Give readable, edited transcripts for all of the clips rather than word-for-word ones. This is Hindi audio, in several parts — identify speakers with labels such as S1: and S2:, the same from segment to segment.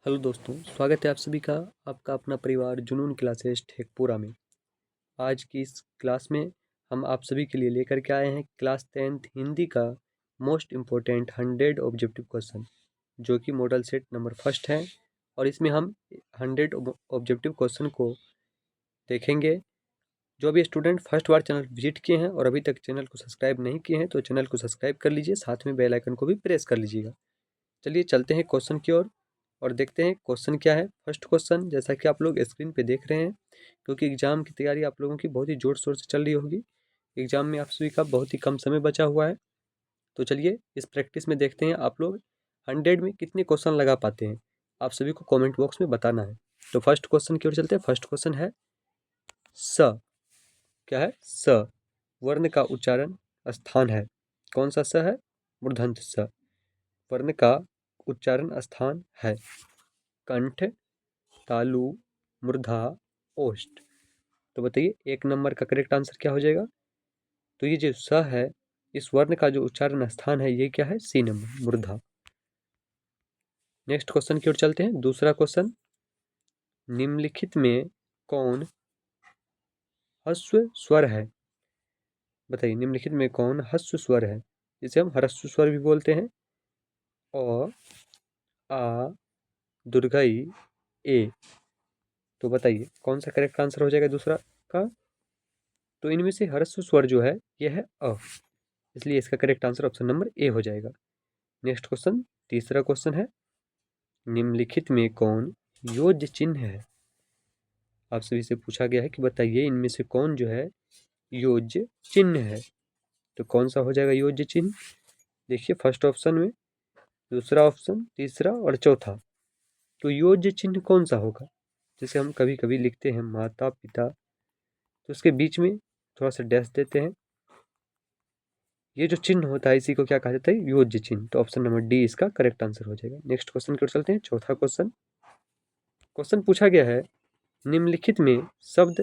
S1: हेलो दोस्तों, स्वागत है आप सभी का आपका अपना परिवार जुनून क्लासेस टेकपुरा में। आज की इस क्लास में हम आप सभी के लिए लेकर के आए हैं क्लास 10th हिंदी का मोस्ट इम्पोर्टेंट 100 ऑब्जेक्टिव क्वेश्चन, जो कि मॉडल सेट नंबर फर्स्ट है। और इसमें हम 100 ऑब्जेक्टिव क्वेश्चन को देखेंगे। जो भी स्टूडेंट फर्स्ट बार चैनल विजिट किए हैं और अभी तक चैनल को सब्सक्राइब नहीं किए हैं तो चैनल को सब्सक्राइब कर लीजिए, साथ में बेल आइकन को भी प्रेस कर लीजिएगा। चलिए चलते हैं क्वेश्चन की ओर और देखते हैं क्वेश्चन क्या है। फर्स्ट क्वेश्चन, जैसा कि आप लोग स्क्रीन पे देख रहे हैं, क्योंकि एग्जाम की तैयारी आप लोगों की बहुत ही जोर शोर से चल रही होगी। एग्जाम में आप सभी का बहुत ही कम समय बचा हुआ है, तो चलिए इस प्रैक्टिस में देखते हैं आप लोग 100 में कितने क्वेश्चन लगा पाते हैं। आप सभी को कॉमेंट बॉक्स में बताना है। तो फर्स्ट क्वेश्चन की ओर चलते हैं। फर्स्ट क्वेश्चन है स। क्या है? स वर्ण का उच्चारण स्थान है। कौन सा स है? मूर्धन्य स वर्ण का उच्चारण स्थान है। कंठ, तालु, मूर्धा, ओष्ठ। तो बताइए एक नंबर का करेक्ट आंसर क्या हो जाएगा? तो ये जो स है, इस वर्ण का जो उच्चारण स्थान है, ये क्या है? सी नंबर, मूर्धा। नेक्स्ट क्वेश्चन की ओर चलते हैं। दूसरा क्वेश्चन, निम्नलिखित में कौन ह्रस्व स्वर है? बताइए निम्नलिखित में कौन ह्रस्व स्वर है, जिसे हम ह्रस्व स्वर भी बोलते हैं। अ, आ, दुर्घई, ए। तो बताइए कौन सा करेक्ट आंसर हो जाएगा दूसरा का? तो इनमें से ह्रस्व स्वर जो है यह है अ, इसलिए इसका करेक्ट आंसर ऑप्शन नंबर ए हो जाएगा। नेक्स्ट क्वेश्चन, तीसरा क्वेश्चन है, निम्नलिखित में कौन योज्य चिन्ह है? आप सभी से पूछा गया है कि बताइए इनमें से कौन जो है योज्य चिन्ह है। तो कौन सा हो जाएगा योज्य चिन्ह? देखिए फर्स्ट ऑप्शन में, दूसरा ऑप्शन, तीसरा और चौथा। तो योज्य चिन्ह कौन सा होगा? जैसे हम कभी कभी लिखते हैं माता पिता, तो उसके बीच में थोड़ा सा डैश देते हैं। ये जो चिन्ह होता है इसी को क्या कहा जाता है? योज्य चिन्ह। तो ऑप्शन नंबर डी इसका करेक्ट आंसर हो जाएगा। नेक्स्ट क्वेश्चन की ओर चलते हैं। चौथा क्वेश्चन, क्वेश्चन पूछा गया है, निम्नलिखित में शब्द,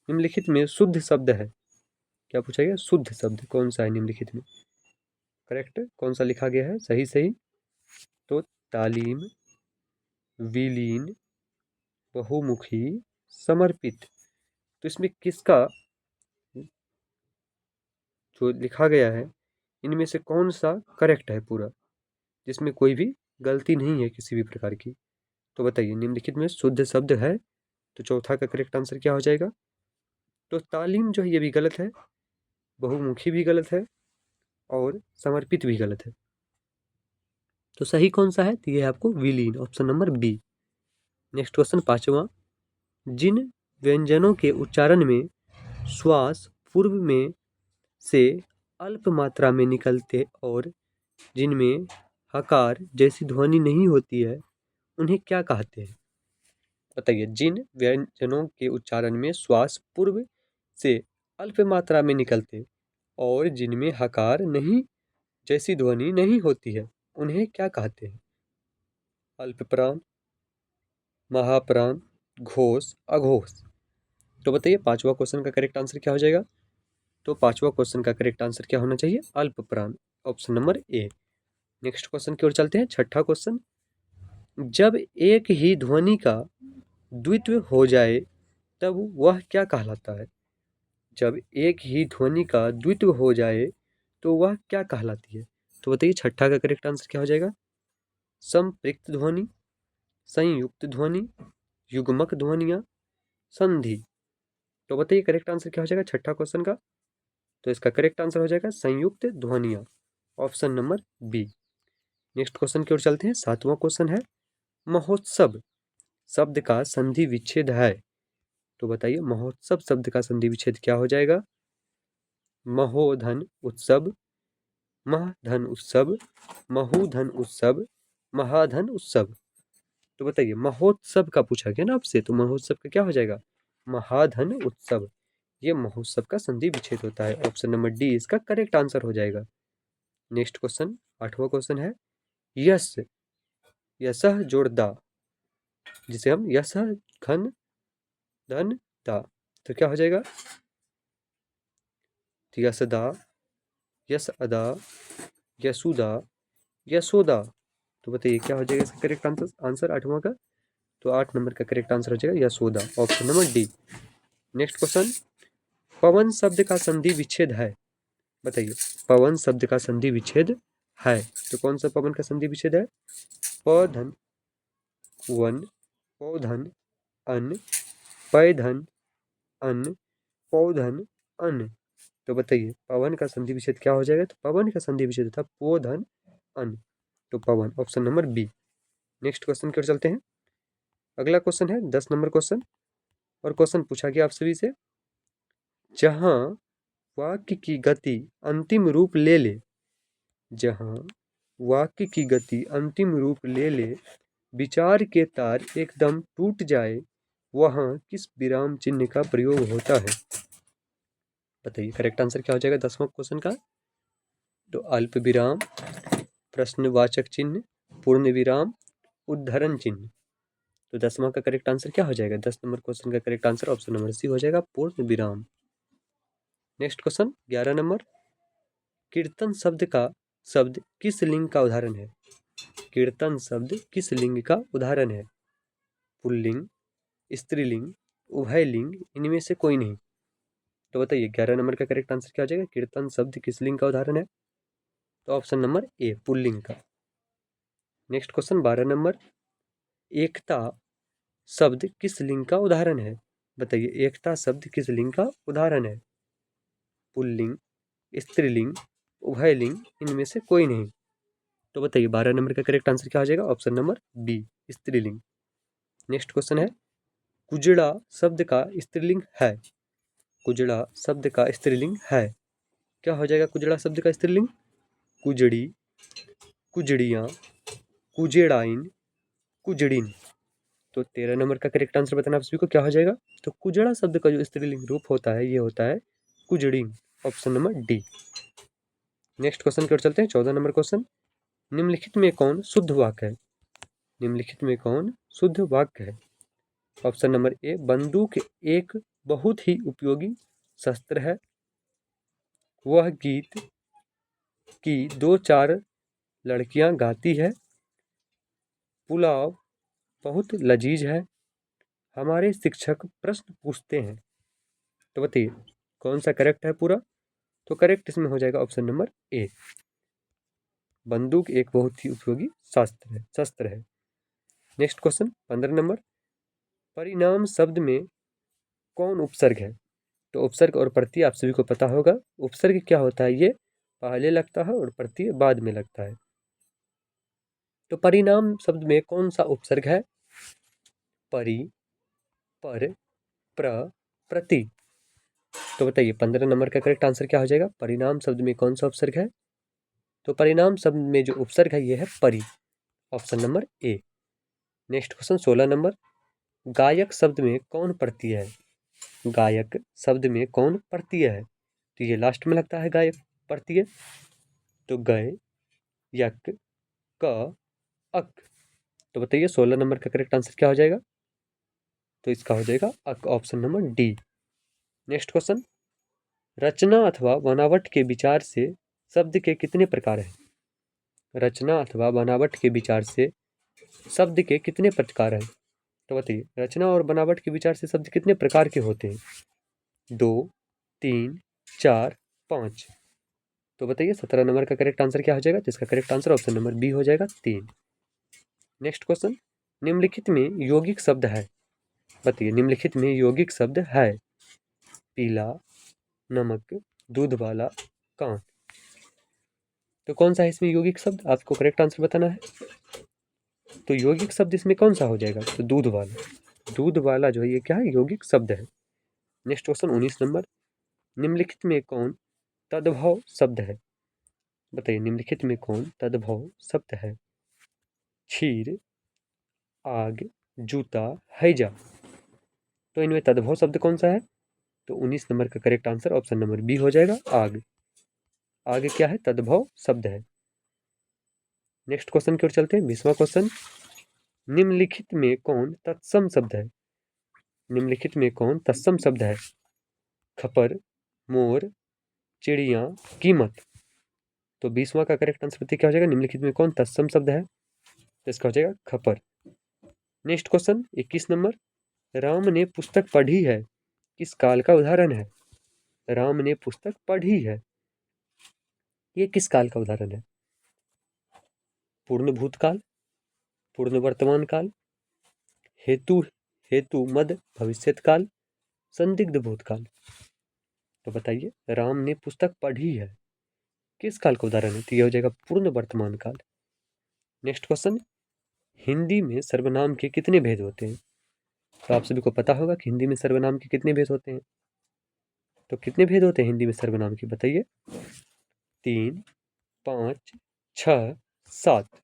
S1: निम्नलिखित में शुद्ध शब्द है। क्या पूछा गया? शुद्ध शब्द कौन सा है निम्नलिखित में? करेक्ट कौन सा लिखा गया है? सही सही। तो तालीम, विलीन, बहुमुखी, समर्पित। तो इसमें किसका जो लिखा गया है इनमें से कौन सा करेक्ट है पूरा, जिसमें कोई भी गलती नहीं है किसी भी प्रकार की? तो बताइए निम्नलिखित में शुद्ध शब्द है, तो चौथा का करेक्ट आंसर क्या हो जाएगा? तो तालीम जो है ये भी गलत है, बहुमुखी भी गलत है और समर्पित भी गलत है। तो सही कौन सा है? तो ये है आपको विलीन, option number B. Next question पांचवा, जिन व्यंजनों के उच्चारण में श्वास पूर्व में से अल्प मात्रा में निकलते और जिनमें हकार जैसी ध्वनि नहीं होती है, उन्हें क्या कहते हैं? बताइए जिन व्यंजनों के उच्चारण में श्वास पूर्व से अल्प मात्रा में निकलते और जिनमें हकार नहीं जैसी ध्वनि नहीं होती है, उन्हें क्या कहते हैं? अल्पप्राण, महाप्राण, घोष, अघोष। तो बताइए पांचवा क्वेश्चन का करेक्ट आंसर क्या हो जाएगा? तो पांचवा क्वेश्चन का करेक्ट आंसर क्या होना चाहिए? अल्पप्राण, option number A. Next question की ओर चलते हैं। छठा क्वेश्चन, जब एक ही ध्वनि का द्वित्व हो जाए तब वह क्या कहलाता है? जब एक ही ध्वनि का द्वित्व हो जाए तो वह क्या कहलाती है? तो बताइए छठा का करेक्ट आंसर क्या हो जाएगा? संपृक्त ध्वनि, संयुक्त ध्वनि, युग्मक ध्वनिया, संधि। तो बताइए करेक्ट आंसर क्या हो जाएगा छठा क्वेश्चन का? तो इसका करेक्ट आंसर हो जाएगा संयुक्त ध्वनिया, option number B. Next question की ओर चलते हैं। सातवां क्वेश्चन है, महोत्सव शब्द का संधि विच्छेद है। तो बताइए महोत्सव शब्द का संधि विच्छेद क्या हो जाएगा? महोधन उत्सव, महधन उत्सव, महुधन उत्सव, महाधन उत्सव। तो बताइए महोत्सव का पूछा गया ना आपसे, तो महोत्सव का क्या हो जाएगा? महाधन उत्सव। ये महोत्सव का संधि विच्छेद होता है, ऑप्शन नंबर डी इसका करेक्ट आंसर हो जाएगा। नेक्स्ट क्वेश्चन, आठवां क्वेश्चन है, यस, यसह जोड़ दा, जिसे हम यसह घन धन दा, तो क्या हो जाएगा? तो यसदा, यस अदा, यसुदा, यशोदा। तो बताइए क्या हो जाएगा इसका करेक्ट आंसर 8वां का? तो 8 नंबर का करेक्ट आंसर हो जाएगा Yashoda, option number D. Next question, पवन शब्द का संधि विच्छेद है। बताइए पवन शब्द का संधि विच्छेद है, तो कौन सा पवन का संधि विच्छेद है? प धन वन, पौ धन अन, पै धन अन, पौ धन अन। तो बताइए पवन का संधि विच्छेद क्या हो जाएगा? तो पवन का संधि विच्छेद था पो धन अन, तो पवन, option number B. Next question की ओर चलते हैं। अगला क्वेश्चन है 10 नंबर क्वेश्चन, और क्वेश्चन पूछा गया आप सभी से, जहां वाक्य की गति अंतिम रूप ले ले, जहां वाक्य की गति अंतिम रूप ले ले, विचार के तार एकदम टूट जाए, वहां किस विराम चिन्ह का प्रयोग होता है? बताइए करेक्ट आंसर क्या हो जाएगा 10वां क्वेश्चन का? तो अल्प विराम, प्रश्नवाचक चिन्ह, पूर्ण विराम, उद्धरण चिन्ह। तो 10वां का करेक्ट आंसर क्या हो जाएगा? 10 नंबर क्वेश्चन का correct answer option number C हो जाएगा, पूर्ण विराम। नेक्स्ट क्वेश्चन 11 नंबर, कीर्तन शब्द का शब्द किस लिंग का उदाहरण है? कीर्तन शब्द किस लिंग का उदाहरण है? पुल्लिंग, स्त्रीलिंग, उभयलिंग, इनमें से कोई नहीं। तो बताइए 11 नंबर का करेक्ट आंसर क्या हो जाएगा? कीर्तन शब्द किस लिंग का उदाहरण है? तो ऑप्शन नंबर ए, पुल्लिंग का। नेक्स्ट क्वेश्चन 12 नंबर, एकता शब्द किस लिंग का उदाहरण है? बताइए एकता शब्द किस लिंग का उदाहरण है? पुल्लिंग, स्त्रीलिंग, उभयलिंग, इनमें से कोई नहीं। तो बताइए 12 नंबर का करेक्ट आंसर क्या हो जाएगा? ऑप्शन नंबर बी, स्त्रीलिंग। नेक्स्ट क्वेश्चन है, कुजड़ा शब्द का स्त्रीलिंग है। कुजड़ा शब्द का स्त्रीलिंग है, क्या हो जाएगा कुजड़ा शब्द का स्त्रीलिंग? कुजड़ी, कुजड़ियाँ, कुजेड़ाइन, कुजड़िन। तो 13 नंबर का करेक्ट आंसर बताना आप सभी को क्या हो जाएगा? तो कुजड़ा शब्द का जो स्त्रीलिंग रूप होता है ये होता है कुजड़िन, option number D. Next question की ओर चलते हैं 14 नंबर क्वेश्चन, निम्नलिखित में कौन शुद्ध वाक्य है? निम्नलिखित में कौन शुद्ध वाक्य है? ऑप्शन नंबर ए, बंदूक एक बहुत ही उपयोगी शस्त्र है, वह गीत की 2-4 लड़कियां गाती है, पुलाव बहुत लजीज है, हमारे शिक्षक प्रश्न पूछते हैं। तो बताइए कौन सा करेक्ट है पूरा? तो करेक्ट इसमें हो जाएगा ऑप्शन नंबर ए, बंदूक एक बहुत ही उपयोगी शस्त्र है। नेक्स्ट क्वेश्चन 15 नंबर, परिणाम शब्द में कौन उपसर्ग है? तो उपसर्ग और प्रत्यय आप सभी को पता होगा, उपसर्ग क्या होता है? ये पहले लगता है और प्रत्यय बाद में लगता है। तो परिणाम शब्द में कौन सा उपसर्ग है? परि, पर, प्र, प्रति। तो बताइए 15 नंबर का करेक्ट आंसर क्या हो जाएगा? परिणाम शब्द में कौन सा उपसर्ग है? तो परिणाम शब्द में जो उपसर्ग है ये है परि, option number A. Next question 16 number, गायक शब्द में कौन प्रत्यय है? गायक शब्द में कौन प्रत्यय है? तो ये लास्ट में लगता है गायक प्रत्यय, तो गय, यक, क, अक। तो बताइए 16 नंबर का करेक्ट आंसर क्या हो जाएगा? तो इसका हो जाएगा अक, option number D. Next question, रचना अथवा बनावट के विचार से शब्द के कितने प्रकार हैं? रचना अथवा बनावट के विचार से शब्द के कितने प्रकार हैं? तो बताइए रचना और बनावट के विचार से शब्द कितने प्रकार के होते हैं? 2, 3, 4, 5। तो बताइए 17 नंबर का करेक्ट आंसर क्या हो जाएगा? तो इसका correct answer option number B हो जाएगा, 3। नेक्स्ट क्वेश्चन, निम्नलिखित में यौगिक शब्द है। बताइए निम्नलिखित में यौगिक शब्द है, पीला, नमक, दूध वाला, कांट। तो कौन सा है इसमें यौगिक शब्द? आपको करेक्ट आंसर बताना है। तो यौगिक शब्द इसमें कौन सा हो जाएगा? तो दूध वाला, दूध वाला जो है ये क्या है? यौगिक शब्द है। नेक्स्ट क्वेश्चन 19 नंबर, निम्नलिखित में कौन तद्भव शब्द है? बताइए निम्नलिखित में कौन तद्भव शब्द है? क्षीर, आग, जूता, हैजा। तो इनमें तद्भव शब्द कौन सा है? तो 19 नंबर का correct answer option number B हो जाएगा, आग। आगे क्या है? तद्भव शब्द है। नेक्स्ट क्वेश्चन की ओर चलते हैं 20वां क्वेश्चन, निम्नलिखित में कौन तत्सम शब्द है? निम्नलिखित में कौन तत्सम शब्द है? खपर, मोर, चिड़िया, कीमत। तो 20वां का करेक्ट आंसर बताइए क्या हो जाएगा? निम्नलिखित में कौन तत्सम शब्द है? तो इसका हो जाएगा खपर। नेक्स्ट क्वेश्चन 21 नंबर, राम ने पुस्तक पढ़ी है किस काल का उदाहरण है? राम ने पुस्तक पढ़ी है, ये किस काल का उदाहरण है? पूर्ण भूतकाल, पूर्ण वर्तमान काल, हेतु हेतु मद भविष्यत काल, संदिग्ध भूतकाल। तो बताइए, राम ने पुस्तक पढ़ी है किस काल का उदाहरण है? तो ये हो जाएगा पूर्ण वर्तमान काल। नेक्स्ट क्वेश्चन, हिंदी में सर्वनाम के कितने भेद होते हैं? तो आप सभी को पता होगा कि हिंदी में सर्वनाम के कितने भेद होते हैं। तो कितने भेद होते हैं हिंदी में सर्वनाम के, बताइए? 3, 5, 6, 7।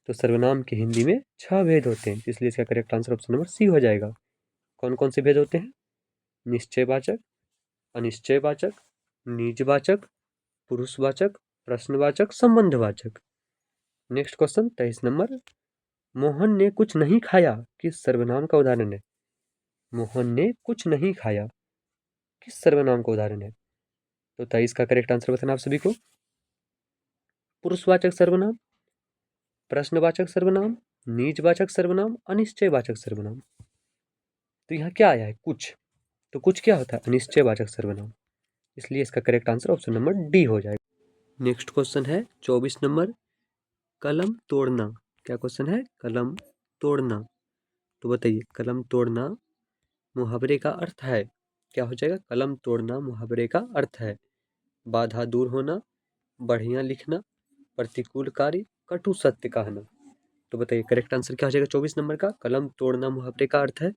S1: तो सर्वनाम के हिंदी में 6 भेद होते हैं, इसलिए इसका correct answer option number C हो जाएगा। कौन कौन से भेद होते हैं? निश्चयवाचक, अनिश्चयवाचक, निजवाचक, पुरुषवाचक, प्रश्नवाचक, संबंधवाचक। नेक्स्ट क्वेश्चन 23 नंबर, मोहन ने कुछ नहीं खाया किस सर्वनाम का उदाहरण है? मोहन ने कुछ नहीं खाया किस सर्वनाम का उदाहरण है? तो 23 का करेक्ट आंसर बताना आप सभी को। पुरुषवाचक सर्वनाम, प्रश्नवाचक सर्वनाम, निजवाचक सर्वनाम, अनिश्चयवाचक सर्वनाम। तो यहाँ क्या आया है? कुछ। तो कुछ क्या होता है? अनिश्चयवाचक सर्वनाम, इसलिए इसका correct answer option number D हो जाएगा। नेक्स्ट क्वेश्चन है 24 नंबर, कलम तोड़ना। क्या क्वेश्चन है? कलम तोड़ना। तो बताइए, कलम तोड़ना मुहावरे का अर्थ है, क्या हो जाएगा? कलम तोड़ना मुहावरे का अर्थ है बाधा दूर होना, बढ़िया लिखना, प्रतिकूल कार्य, कटु सत्य कहना। तो बताइए करेक्ट आंसर क्या हो जाएगा 24 नंबर का? कलम तोड़ना मुहावरे का अर्थ है,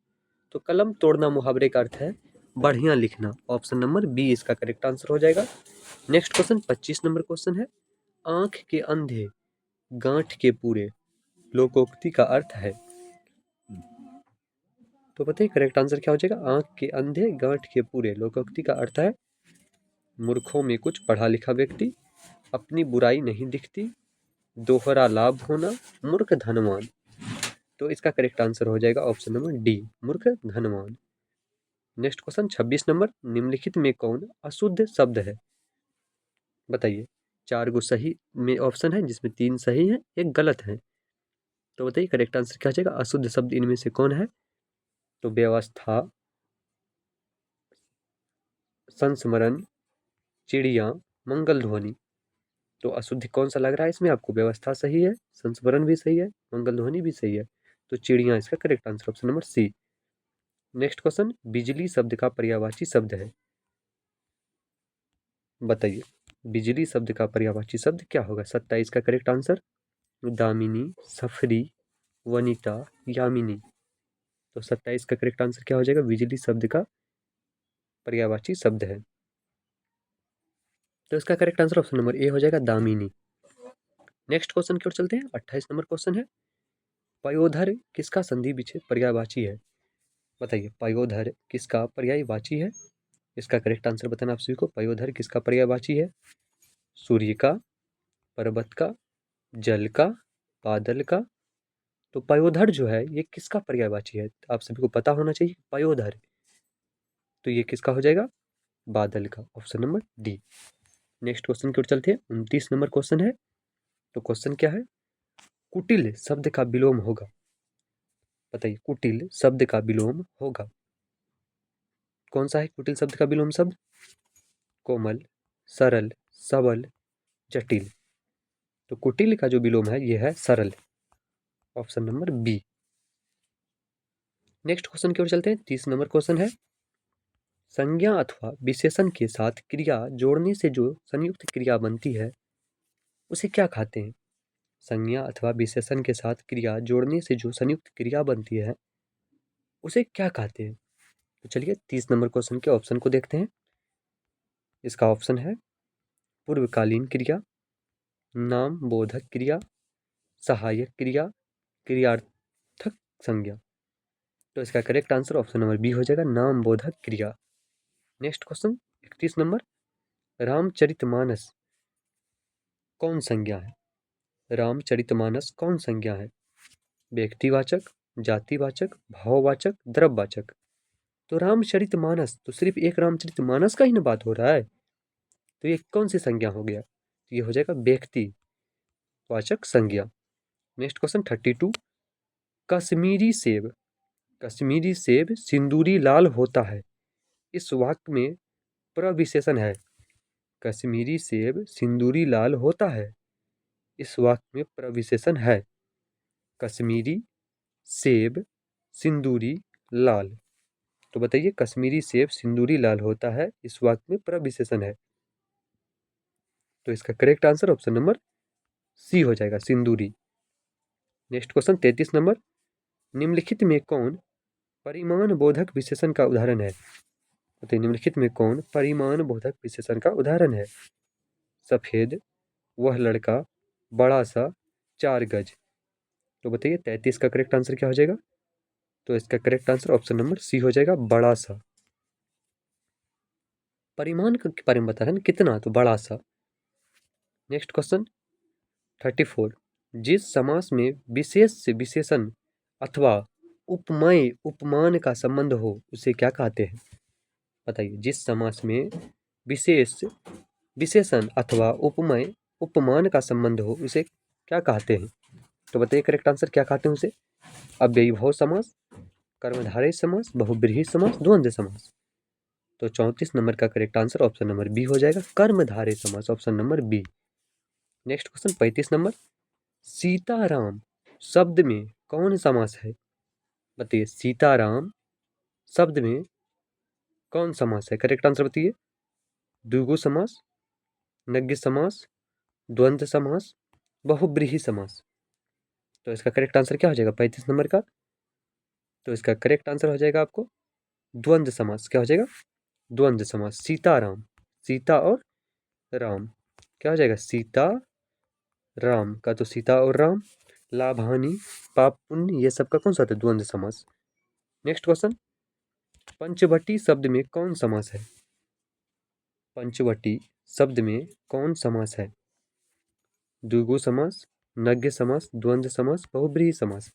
S1: तो कलम तोड़ना मुहावरे का अर्थ है बढ़िया लिखना। ऑप्शन नंबर बी इसका करेक्ट आंसर हो जाएगा। नेक्स्ट क्वेश्चन 25 नंबर क्वेश्चन है, आंख के अंधे गांठ के पूरे लोकोक्ति का अर्थ है। तो बताइए करेक्ट आंसर क्या हो जाएगा? आंख के अंधे गांठ के पूरे लोकोक्ति का अर्थ है मूर्खों में कुछ पढ़ा लिखा व्यक्ति, अपनी बुराई नहीं दिखती, दोहरा लाभ होना, मूर्ख धनवान। तो इसका करेक्ट आंसर हो जाएगा ऑप्शन नंबर डी, मूर्ख धनवान। नेक्स्ट क्वेश्चन 26 नंबर, निम्नलिखित में कौन अशुद्ध शब्द है? बताइए, 4 गो सही में ऑप्शन है जिसमें 3 सही है, 1 गलत है। तो बताइए करेक्ट आंसर क्या हो जाएगा? अशुद्ध शब्द इनमें से कौन है? तो व्यवस्था, संस्मरण, चिड़िया, मंगल ध्वनि। तो अशुद्ध कौन सा लग रहा है इसमें आपको? व्यवस्था सही है, संस्मरण भी सही है, मंगल ध्वनि भी सही है, तो चिड़िया इसका correct answer option number C. Next question, बिजली शब्द का पर्यायवाची शब्द है। बताइए, बिजली शब्द का पर्यायवाची शब्द क्या होगा? 27 का करेक्ट आंसर, दामिनी, सफरी, वनिता, यामिनी। तो 27 का करेक्ट आंसर क्या हो जाएगा? बिजली शब्द का पर्यायवाची शब्द है, तो इसका करेक्ट आंसर ऑप्शन नंबर ए हो जाएगा, दामिनी। नेक्स्ट क्वेश्चन की ओर चलते हैं। 28 नंबर क्वेश्चन है, पयोधर किसका संधि विच्छेद पर्यायवाची है? बताइए, पयोधर किसका पर्यायवाची है? इसका करेक्ट आंसर बताना आप सभी को। पयोधर किसका पर्यायवाची है? सूर्य का, पर्वत का, जल का, बादल का। तो पयोधर जो है ये किसका पर्यायवाची है? आप सभी को पता होना चाहिए पयोधर, तो ये किसका हो जाएगा? बादल का, option number D. Next question की ओर चलते हैं। 29 नंबर क्वेश्चन है, तो क्वेश्चन क्या है? कुटिल शब्द का विलोम होगा। बताइए, कुटिल शब्द का विलोम होगा, कौन सा है कुटिल शब्द का विलोम शब्द? कोमल, सरल, सबल, जटिल। तो कुटिल का जो विलोम है ये है सरल, option number B. Next question की ओर चलते हैं। 30 नंबर क्वेश्चन है, संज्ञा अथवा विशेषण के साथ क्रिया जोड़ने से जो संयुक्त क्रिया बनती है उसे क्या कहते हैं? संज्ञा अथवा विशेषण के साथ क्रिया जोड़ने से जो संयुक्त क्रिया बनती है उसे क्या कहते हैं? तो चलिए 30 नंबर क्वेश्चन के ऑप्शन को देखते हैं। इसका ऑप्शन है पूर्वकालीन क्रिया, नाम बोधक क्रिया, सहायक क्रिया, क्रियार्थक संज्ञा। तो इसका correct answer option number B हो जाएगा, नाम बोधक क्रिया। नेक्स्ट क्वेश्चन 31 नंबर, रामचरितमानस कौन संज्ञा है? रामचरितमानस कौन संज्ञा है? व्यक्तिवाचक, जातिवाचक, भाववाचक, द्रव्यवाचक। तो रामचरितमानस, तो सिर्फ एक रामचरितमानस का ही ना बात हो रहा है, तो ये कौन सी संज्ञा हो गया? तो ये हो जाएगा व्यक्तिवाचक संज्ञा। नेक्स्ट क्वेश्चन 32, कश्मीरी सेब सिंदूरी लाल होता है, इस वाक्य में प्रविशेषण है। कश्मीरी सेब सिंदूरी लाल होता है, इस वाक्य में प्रविशेषण है। कश्मीरी सेब सिंदूरी लाल, तो बताइए कश्मीरी सेब सिंदूरी लाल होता है, इस वाक्य में प्रविशेषण है। तो इसका correct answer option number C हो जाएगा, सिंदूरी। नेक्स्ट क्वेश्चन 33 नंबर, निम्नलिखित में कौन परिमाण बोधक विशेषण का उदाहरण है? तो निम्नलिखित में कौन परिमाण बोधक विशेषण का उदाहरण है? सफेद, वह लड़का, बड़ा सा, 4 गज। तो बताइए 33 का करेक्ट आंसर क्या हो जाएगा? तो इसका correct answer option number C हो जाएगा, बड़ा सा। परिमाण के बारे में बता रहे हैं कितना, तो बड़ा सा। नेक्स्ट क्वेश्चन 34, जिस समास में विशेष से विशेषण अथवा उपमेय उपमान का संबंध हो उसे क्या कहते हैं? बताइए, जिस समास में विशेष विशेषण अथवा उपमेय उपमान का संबंध हो उसे क्या कहते हैं? तो बताइए करेक्ट आंसर क्या कहते हैं उसे? अव्ययीभाव समास, कर्मधारय समास, बहुब्रीहि समास, द्वंद्व समास। तो 34 नंबर का correct answer option number B हो जाएगा, कर्मधारय समास, option number B. Next question 35 number, सीताराम शब्द में कौन समास है? बताइए सीताराम शब्द में कौन समास है? करेक्ट आंसर बताइए। द्विगु समास, नग्य समास, द्वंद्व समास, बहुब्रीहि समास। तो इसका करेक्ट आंसर क्या हो जाएगा 35 नंबर का? तो इसका करेक्ट आंसर हो जाएगा आपको द्वंद्व समास। क्या हो जाएगा? द्वंद्व समास। सीताराम, सीता और राम, क्या हो जाएगा? सीता राम का तो सीता और राम, लाभ हानि पाप पुण्य ये सब का कौन सा था? द्वंद्व समास। नेक्स्ट क्वेश्चन, पंचवटी शब्द में कौन समास है? पंचवटी शब्द में कौन समास है? द्विगु समास, नग्य समास, द्वंद्व समास, बहुब्रीहि समास।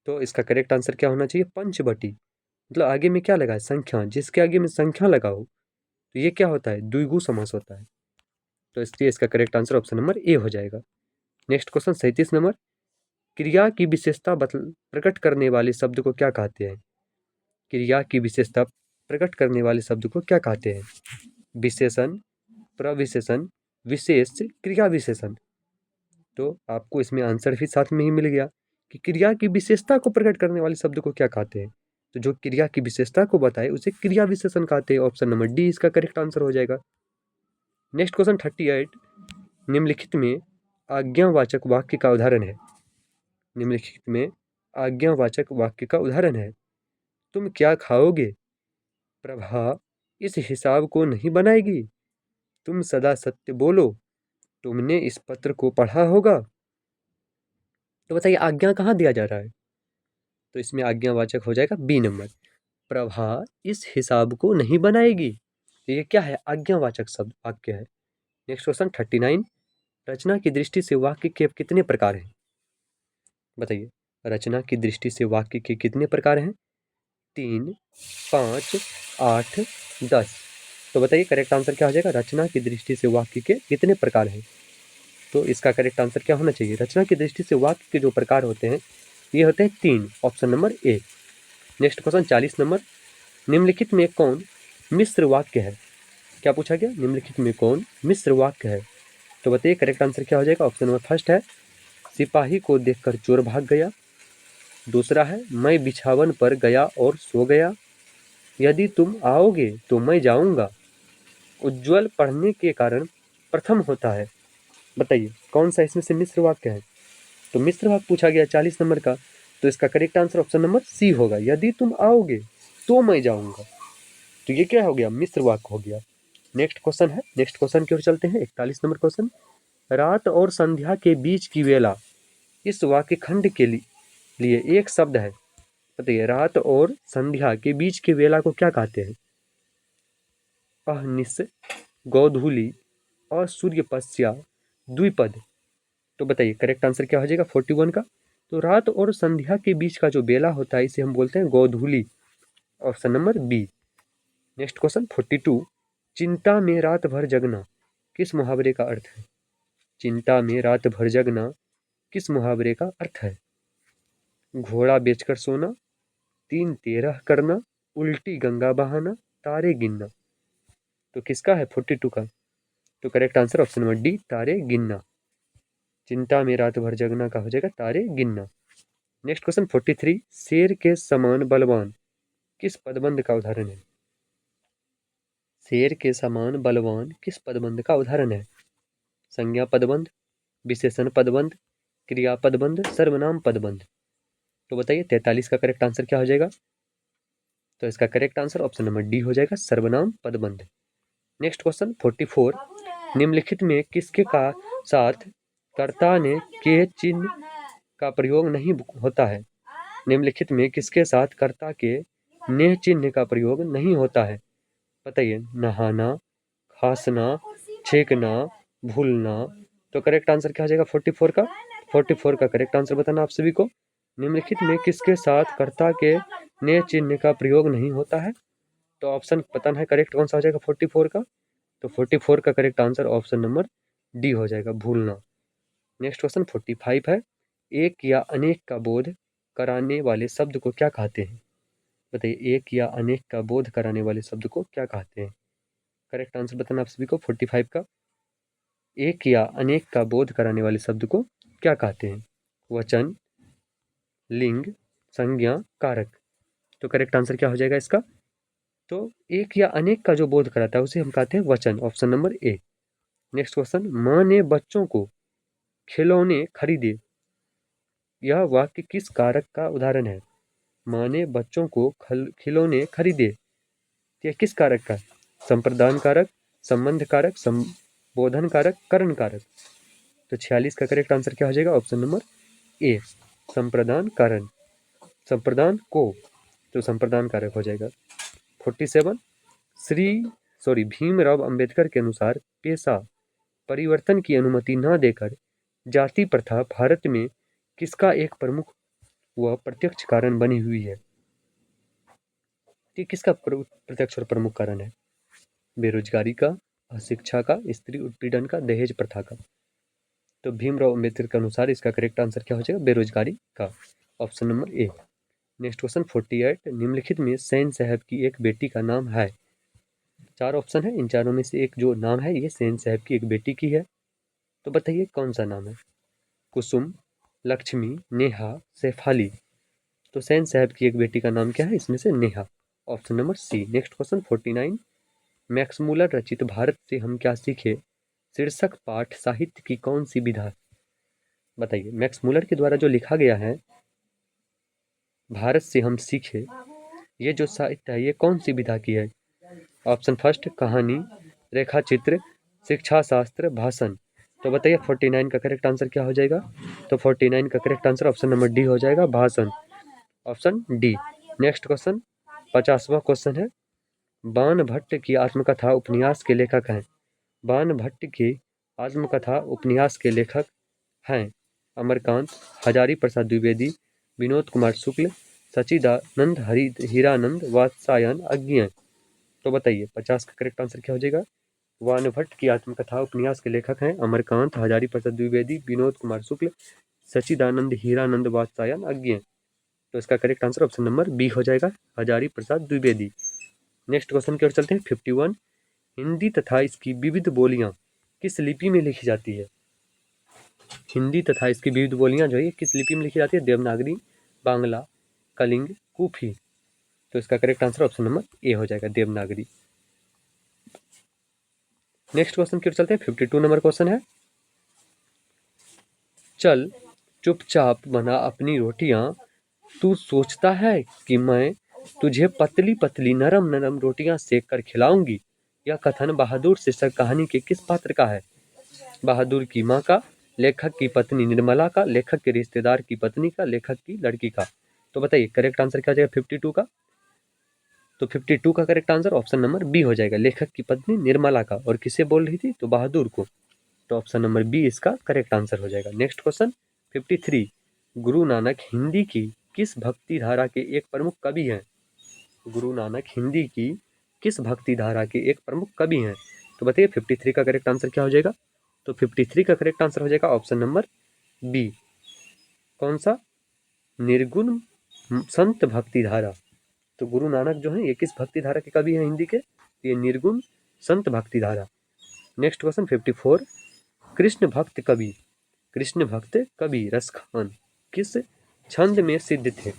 S1: तो इसका करेक्ट आंसर क्या होना चाहिए? पंचवटी। मतलब आगे में क्या लगा है? संख्या। जिसके आगे में संख्या लगा हो तो ये क्या होता है? द्विगु समास होता है। तो इसलिए इसका करेक्ट आंसर ऑप्शन नंबर ए हो जाएगा। नेक्स्ट क्वेश्चन 37 नंबर, क्रिया की विशेषता प्रकट करने वाले शब्द को क्या कहते हैं? क्रिया की विशेषता प्रकट करने वाले शब्द को क्या कहते हैं? विशेषण, प्रविशेषण, विशेष, क्रिया विशेषण। तो आपको इसमें आंसर भी साथ में ही मिल गया कि क्रिया की विशेषता को प्रकट करने वाले शब्द को क्या कहते हैं। तो जो क्रिया की विशेषता को बताए उसे क्रिया विशेषण कहते हैं। ऑप्शन नंबर डी इसका करेक्ट आंसर हो जाएगा। नेक्स्ट क्वेश्चन 38, निम्नलिखित में आज्ञावाचक वाक्य का उदाहरण है। निम्नलिखित में आज्ञावाचक वाक्य का उदाहरण है। तुम क्या खाओगे? प्रभा इस हिसाब को नहीं बनाएगी। तुम सदा सत्य बोलो। तुमने इस पत्र को पढ़ा होगा। तो बताइए आज्ञा कहाँ दिया जा रहा है? तो इसमें आज्ञावाचक हो जाएगा बी नंबर, प्रभा इस हिसाब को नहीं बनाएगी। तो ये क्या है? आज्ञावाचक शब्द वाक्य है। नेक्स्ट क्वेश्चन 39, रचना की दृष्टि से वाक्य के कितने प्रकार हैं? बताइए रचना की दृष्टि से वाक्य के कितने प्रकार हैं? 3, 5, 8, 10। तो बताइए करेक्ट आंसर क्या हो जाएगा? रचना की दृष्टि से वाक्य के कितने प्रकार हैं? तो इसका करेक्ट आंसर क्या होना चाहिए? रचना की दृष्टि से वाक्य के जो प्रकार होते हैं ये होते हैं 3, option number A. Next question 40 number, निम्नलिखित में कौन मिश्र वाक्य है? क्या पूछा गया? निम्नलिखित में कौन मिश्र वाक्य है? तो बताइए करेक्ट आंसर क्या हो जाएगा? ऑप्शन नंबर फर्स्ट है, सिपाही को देखकर चोर भाग गया। दूसरा है, मैं बिछावन पर गया और सो गया। यदि तुम आओगे तो मैं जाऊंगा। उज्ज्वल पढ़ने के कारण प्रथम होता है। बताइए कौन सा इसमें से मिश्र वाक्य है? तो मिश्र वाक्य पूछा गया 40 नंबर का, तो इसका correct answer option number C होगा, यदि तुम आओगे तो मैं जाऊंगा। तो ये क्या हो गया? मिश्र वाक्य हो गया। नेक्स्ट क्वेश्चन है, नेक्स्ट क्वेश्चन की ओर चलते हैं। 41 नंबर क्वेश्चन, रात और संध्या के बीच की वेला इस वाक्य खंड के लिए एक शब्द है। बताइए रात और संध्या के बीच की वेला को क्या कहते हैं? अहनिश, गोधूली और सूर्य पश्चा, द्विपद। तो बताइए करेक्ट आंसर क्या हो जाएगा 41 का? तो रात और संध्या के बीच का जो बेला होता है इसे हम बोलते हैं गोधूली, option number B. Next question 42, चिंता में रात भर जगना किस मुहावरे का अर्थ है? चिंता में रात भर जगना किस मुहावरे का अर्थ है? घोड़ा बेचकर सोना, 3 13 करना, उल्टी गंगा बहाना, तारे गिनना। तो किसका है 42 का? तो correct answer option number D, तारे गिनना। चिंता में रात भर जगना का हो जाएगा तारे गिनना। नेक्स्ट क्वेश्चन 43, शेर के समान बलवान किस पदबंध का उदाहरण है? शेर के समान बलवान किस पदबंध का उदाहरण है? संज्ञा पदबंध, विशेषण पदबंध, क्रिया पदबंध, सर्वनाम पदबंध। तो बताइए 43 का करेक्ट आंसर क्या हो जाएगा? तो इसका correct answer option number D हो जाएगा, सर्वनाम पदबंध। नेक्स्ट क्वेश्चन 44, निम्नलिखित में किसके का साथ कर्ता ने के चिन्ह का प्रयोग नहीं होता है? निम्नलिखित में किसके साथ कर्ता के ने चिन्ह का प्रयोग नहीं होता है? बताइए, नहाना, खांसना, छेकना, भूलना। तो करेक्ट आंसर क्या हो जाएगा 44 का? 44 का करेक्ट आंसर बताना आप सभी को। निम्नलिखित में किसके साथ कर्ता के ने चिन्ह का प्रयोग नहीं होता है? तो ऑप्शन बताना है करेक्ट कौन सा हो जाएगा 44 का? तो 44 का correct answer option number D हो जाएगा, भूलना। नेक्स्ट क्वेश्चन 45 है, एक या अनेक का बोध कराने वाले शब्द को क्या कहते हैं? बताइए, एक या अनेक का बोध कराने वाले शब्द को क्या कहते हैं? करेक्ट आंसर बताना आप सभी को 45 का। एक या अनेक का बोध कराने वाले शब्द को क्या कहते हैं? वचन, लिंग, संज्ञा, कारक। तो करेक्ट आंसर क्या हो जाएगा इसका? तो एक या अनेक का जो बोध कराता है उसे हम कहते हैं वचन, option number A. Next question, माँ ने बच्चों को खिलौने खरीदे, यह वाक्य किस कारक का उदाहरण है? माँ ने बच्चों को खिलौने खरीदे, यह किस कारक का? संप्रदान कारक, संबंध कारक, संबोधन कारक, करण कारक। तो 46 का करेक्ट आंसर क्या हो जाएगा? ऑप्शन नंबर ए, संप्रदान कारण, संप्रदान को, तो संप्रदान कारक हो जाएगा। 47, भीमराव अंबेडकर के अनुसार पेशा परिवर्तन की अनुमति न देकर जाति प्रथा भारत में किसका एक प्रमुख व प्रत्यक्ष कारण बनी हुई है? ये किसका प्रत्यक्ष और प्रमुख कारण है? बेरोजगारी का, अशिक्षा का, स्त्री उत्पीड़न का, दहेज प्रथा का। तो भीमराव अंबेडकर के अनुसार इसका करेक्ट आंसर क्या हो जाएगा? बेरोजगारी का, option number A. Next question 48, निम्नलिखित में सैन साहब की एक बेटी का नाम है? 4 ऑप्शन है, इन चारों में से एक जो नाम है ये सैन साहब की एक बेटी की है। तो बताइए कौन सा नाम है? कुसुम, लक्ष्मी, नेहा, शेफाली। तो सैन साहब की एक बेटी का नाम क्या है इसमें से? Neha, option number C. Next question 49, Max Muller रचित भारत से हम क्या सीखे शीर्षक पाठ साहित्य की कौन सी विधा? बताइए, मैक्स मूलर के द्वारा जो लिखा गया है भारत से हम सीखे, ये जो साहित्य है ये कौन सी विधा की है? ऑप्शन फर्स्ट, कहानी, रेखा चित्र, शिक्षा शास्त्र, भाषण। तो बताइए 49 का करेक्ट आंसर क्या हो जाएगा? तो 49 का correct answer option number D हो जाएगा, भाषण, ऑप्शन डी। नेक्स्ट क्वेश्चन 50वां क्वेश्चन है, बाण भट्ट की आत्मकथा उपन्यास के लेखक हैं? बाण भट्ट की आत्मकथा उपन्यास के लेखक हैं अमरकांत, हजारी प्रसाद द्विवेदी, विनोद कुमार शुक्ल, सच्चिदानंद हीरानंद, वात्स्यायन अज्ञेय। तो बताइए 50 का करेक्ट आंसर क्या हो जाएगा? बाण भट्ट की आत्मकथा उपन्यास के लेखक हैं अमरकांत, हजारी प्रसाद द्विवेदी, विनोद कुमार शुक्ल, सच्चिदानंद हीरानंद, वात्स्यायन अज्ञेय। तो इसका correct answer option number B हो जाएगा, हजारी प्रसाद द्विवेदी। नेक्स्ट क्वेश्चन की ओर चलते हैं 51, हिंदी तथा इसकी विविध बोलियां किस लिपि में लिखी जाती है? हिंदी तथा इसकी विविध बोलियां जो है किस लिपि में लिखी जाती है? देवनागरी, बांग्ला, कलिंग, कूफी। तो इसका करेक्ट आंसर ऑप्शन नंबर ए हो जाएगा, देवनागरी। नेक्स्ट क्वेश्चन की ओर चलते हैं 52 नंबर क्वेश्चन है, चल चुपचाप बना अपनी रोटियां, तू सोचता है कि मैं तुझे पतली पतली नरम नरम रोटियां सेक कर खिलाऊंगी। यह कथन बहादुर शीर्षक कहानी के किस पात्र का है? बहादुर की माँ का, लेखक की पत्नी निर्मला का, लेखक के रिश्तेदार की पत्नी का, लेखक की लड़की का। तो बताइए करेक्ट आंसर क्या हो जाएगा 52 का? तो 52 का correct answer option number B हो जाएगा, लेखक की पत्नी निर्मला का। और किसे बोल रही थी? तो बहादुर को। तो ऑप्शन नंबर बी इसका करेक्ट आंसर हो जाएगा। नेक्स्ट क्वेश्चन 53, गुरु नानक हिंदी की किस भक्ति धारा के एक प्रमुख कवि हैं? गुरु नानक हिंदी की किस भक्ति धारा के एक प्रमुख कवि हैं? तो बताइए 53 का करेक्ट आंसर क्या हो जाएगा? तो 53 का करेक्ट आंसर हो जाएगा ऑप्शन नंबर बी। कौन सा? निर्गुण संत भक्ति धारा। तो गुरु नानक जो है ये किस भक्ति धारा के कवि हैं हिंदी के? ये निर्गुण संत भक्ति धारा। नेक्स्ट क्वेश्चन 54, कृष्ण भक्त कवि, कृष्ण भक्त कवि रसखान किस छंद में सिद्ध थे?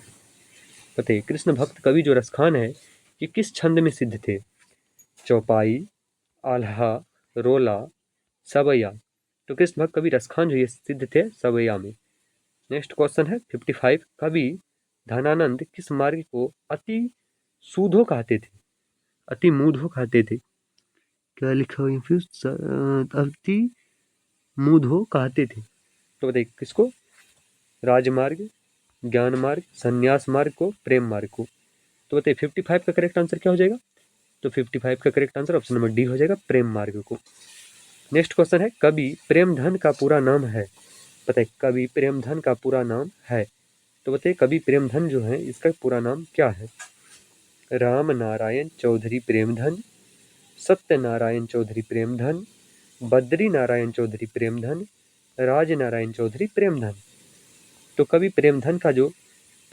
S1: बताइए, कृष्ण भक्त कवि जो रसखान है ये किस छंद में सिद्ध थे? चौपाई, आल्हा, रोला, सवैया। तो कृष्ण भक्त कवि रसखान जो ये सिद्ध थे सवैया में। नेक्स्ट क्वेश्चन है 55, कवि धनानंद किस मार्ग को अति सूधो कहते थे? अति मूढ़ो कहते थे। क्या लिखा हुआ है? अति मूढ़ो कहते थे। तो बताइए किसको? राजमार्ग, ज्ञान मार्ग, संन्यास मार्ग को, प्रेम मार्ग को। तो बताइए 55 का करेक्ट आंसर क्या हो जाएगा? तो 55 का correct answer option number D हो जाएगा, प्रेम मार्ग को। नेक्स्ट क्वेश्चन है, कवि प्रेमधन का पूरा नाम है? बताइए कवि प्रेमधन का पूरा नाम है। तो बताइए कवि प्रेमधन जो है इसका पूरा नाम क्या है? राम नारायण चौधरी प्रेमधन, सत्यनारायण चौधरी प्रेमधन, बद्री नारायण चौधरी प्रेमधन, राज नारायण चौधरी प्रेमधन। तो कवि प्रेमधन का जो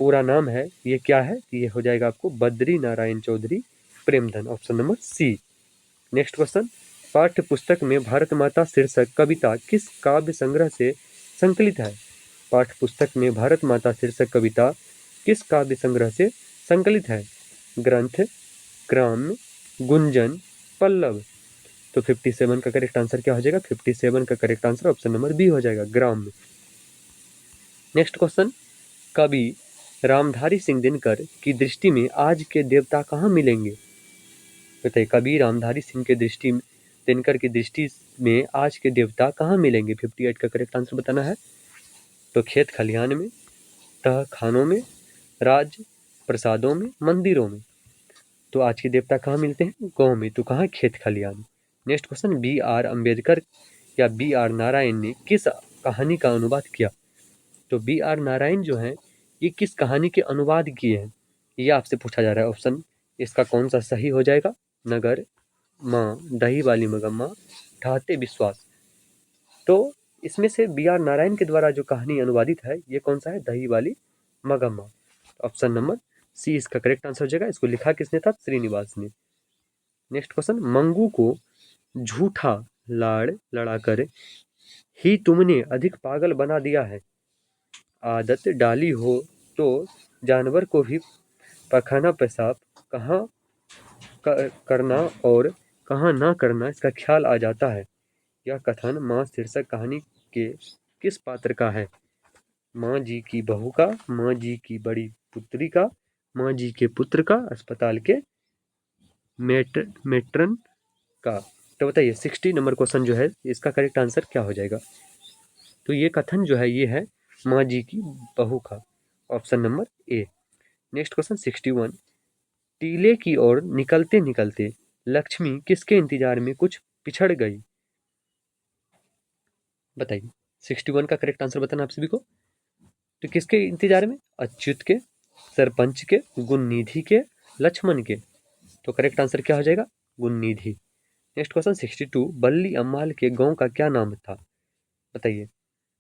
S1: पूरा नाम है ये क्या है? ये हो जाएगा आपको Badri Narayan Chaudhary Premdhan, option number C. Next question, पाठ्य पुस्तक में भारत माता शीर्षक कविता किस काव्य संग्रह से संकलित है? पाठ्य पुस्तक में भारत माता शीर्षक कविता किस काव्य संग्रह से संकलित है? ग्रंथ, ग्राम्य, गुंजन, पल्लव। तो 57 का करेक्ट आंसर क्या हो जाएगा? 57 का correct answer option number B हो जाएगा, ग्राम्य। नेक्स्ट क्वेश्चन, कवि रामधारी सिंह दिनकर की दृष्टि में आज के देवता कहाँ मिलेंगे? बताइए कवि रामधारी सिंह के दृष्टि में दिनकर की दृष्टि में आज के देवता कहाँ मिलेंगे? 58 का करेक्ट आंसर बताना है। तो खेत खलिहान में, तह खानों में, राज प्रसादों में, मंदिरों में। तो आज के देवता कहाँ मिलते हैं? गाँव में। तो कहाँ? खेत खलिहान। Next question, B R Ambedkar या बी आर नारायण ने किस कहानी का अनुवाद किया? तो बी आर नारायण जो हैं ये किस कहानी के अनुवाद किए हैं ये आपसे पूछा जा रहा है। ऑप्शन इसका कौन सा सही हो जाएगा? नगर, माँ, दही वाली मगम्मा, ठाते विश्वास। तो इसमें से बी आर नारायण के द्वारा जो कहानी अनुवादित है ये कौन सा है? दही वाली मगम्मा। ऑप्शन नंबर सी इसका करेक्ट आंसर हो जाएगा। इसको लिखा किसने था? श्रीनिवास ने। नेक्स्ट क्वेश्चन, मंगू को झूठा लाड़ लड़ाकर ही तुमने अधिक पागल बना दिया है। आदत डाली हो तो जानवर को भी पखाना पेशाब कहाँ करना और कहाँ ना करना इसका ख्याल आ जाता है। यह कथन माँ शीर्षक कहानी के किस पात्र का है? माँ जी की बहू का, माँ जी की बड़ी पुत्री का, माँ जी के पुत्र का, अस्पताल के मेट्रन का। तो बताइए 60 नंबर क्वेश्चन जो है इसका करेक्ट आंसर क्या हो जाएगा? तो ये कथन जो है ये है माँ जी की बहू का, option number A. Next question 61, टीले की ओर निकलते निकलते लक्ष्मी किसके इंतजार में कुछ पिछड़ गई? बताइए 61 का करेक्ट आंसर बताना आप सभी को। तो किसके इंतजार में? अच्युत के, सरपंच के, गुणनिधि के, लक्ष्मण के। तो करेक्ट आंसर क्या हो जाएगा? गुणनिधि। नेक्स्ट क्वेश्चन 62, बल्ली अम्माल के गांव का क्या नाम था? बताइए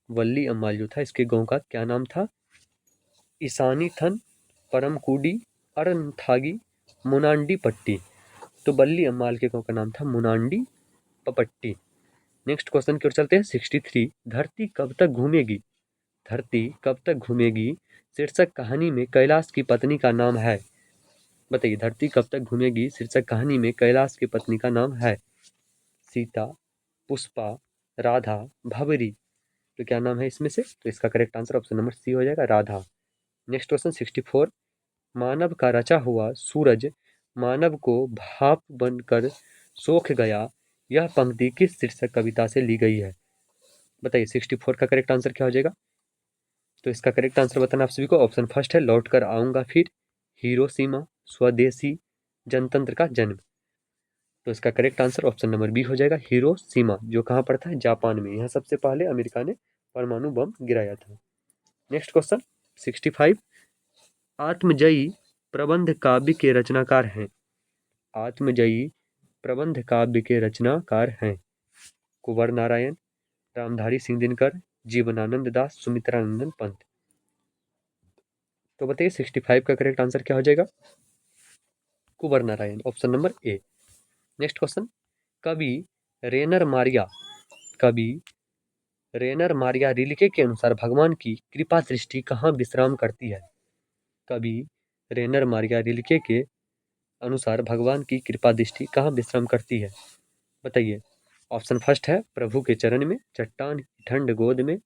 S1: वल्ली अम्माल जो था इसके गांव का क्या नाम था? ईशानी थन, परमकुडी, अरनथागी, मुनांडी पट्टी। तो बल्ली अम्माल के गांव का नाम था मुनांडी पपट्टी। नेक्स्ट क्वेश्चन की ओर चलते हैं 63, धरती कब तक घूमेगी? धरती कब तक घूमेगी शीर्षक कहानी में कैलाश की पत्नी का नाम है? बताइए धरती कब तक घूमेगी शीर्षक कहानी में कैलाश की पत्नी का नाम है? सीता, पुष्पा, राधा, भवरी। तो क्या नाम है इसमें से? तो इसका correct answer option number C हो जाएगा, राधा। नेक्स्ट क्वेश्चन 64, मानव का रचा हुआ सूरज मानव को भाप बनकर सोख गया, यह पंक्ति किस शीर्षक कविता से ली गई है? बताइए 64 का करेक्ट आंसर क्या हो जाएगा? तो इसका करेक्ट आंसर बताना आप सभी को। ऑप्शन फर्स्ट है लौट कर आऊंगा फिर, हिरोशिमा, स्वदेशी, जनतंत्र का जन्म। तो इसका correct answer option number B हो जाएगा, हिरोशिमा, जो कहाँ पड़ता है? जापान में। यहाँ सबसे पहले अमेरिका ने परमाणु बम गिराया था। नेक्स्ट क्वेश्चन 65, आत्मजयी प्रबंध काव्य के रचनाकार हैं? आत्मजयी प्रबंध काव्य के रचनाकार हैं कुंवर नारायण, रामधारी सिंह दिनकर, जीवनानंद दास, सुमित्रानंदन पंत। तो बताइए 65 का करेक्ट आंसर क्या हो जाएगा? Kunwar Narayan, option number A. Next question, कवि रेनर मारिया कवि रेनर मारिया रिल्के के अनुसार भगवान की कृपा दृष्टि कहाँ विश्राम करती है? कवि रेनर मारिया रिल्के के अनुसार भगवान की कृपा दृष्टि कहाँ विश्राम करती है? बताइए। ऑप्शन फर्स्ट है प्रभु के चरण में, चट्टान की ठंड गोद में,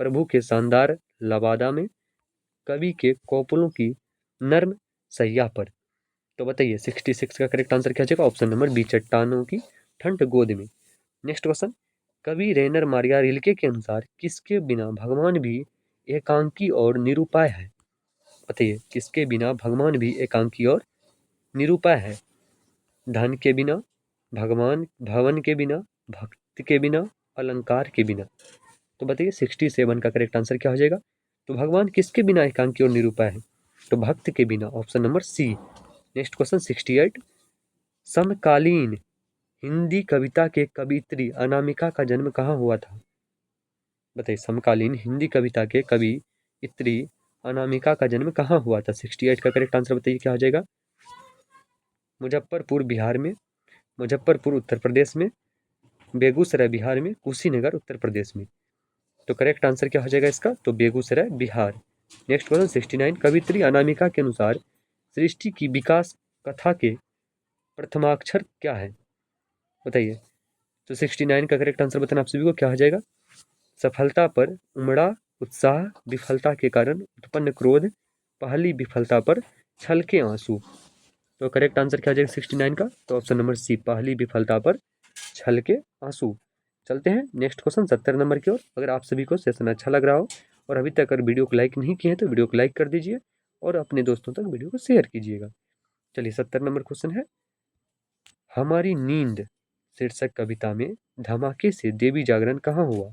S1: प्रभु के शानदार लबादा में, कवि के कौपलों की नर्म सैया पर। तो बताइए 66 का करेक्ट आंसर क्या होगा? ऑप्शन नंबर बी, चट्टानों की ठंड गोद में। नेक्स्ट क्वेश्चन, कवि रेनर मारिया रिल्के के अनुसार किसके बिना भगवान भी एकांकी और निरुपाय है? बताइए, किसके बिना भगवान भी एकांकी और निरुपाय है? धन के बिना, भगवान भवन के बिना, भक्त के बिना, अलंकार के बिना। तो बताइए 67 का करेक्ट आंसर क्या हो जाएगा? तो भगवान किसके बिना एकांकी और निरुपाय है? तो भक्त के बिना, option number C. Next question 68, समकालीन हिंदी कविता के कवियत्री अनामिका का जन्म कहाँ हुआ था? बताइए, समकालीन हिंदी कविता के कवियत्री अनामिका का जन्म कहाँ हुआ था? 68 का करेक्ट आंसर बताइए क्या हो जाएगा? मुजफ्फरपुर बिहार में, मुजफ्फरपुर उत्तर प्रदेश में, बेगूसराय बिहार में, कुशीनगर उत्तर प्रदेश में। तो करेक्ट आंसर क्या हो जाएगा इसका? तो बेगूसराय बिहार। नेक्स्ट क्वेश्चन 69, कवित्री अनामिका के अनुसार सृष्टि की विकास कथा के प्रथमाक्षर क्या है? बताइए। तो 69 का करेक्ट आंसर बताना आप सभी को क्या हो जाएगा? सफलता पर उमड़ा उत्साह, विफलता के कारण उत्पन्न क्रोध, पहली विफलता पर छलके आंसू। तो करेक्ट आंसर क्या हो जाएगा 69 का? तो ऑप्शन नंबर सी, पहली विफलता पर छलके आंसू। चलते हैं नेक्स्ट क्वेश्चन 70 नंबर की ओर। अगर आप सभी को सेशन अच्छा लग रहा हो और अभी तक अगर वीडियो को लाइक नहीं किए हैं तो वीडियो को लाइक कर दीजिए और अपने दोस्तों तक वीडियो को शेयर कीजिएगा। चलिए 70 नंबर क्वेश्चन है, हमारी नींद शीर्षक कविता में धमाके से देवी जागरण कहाँ हुआ?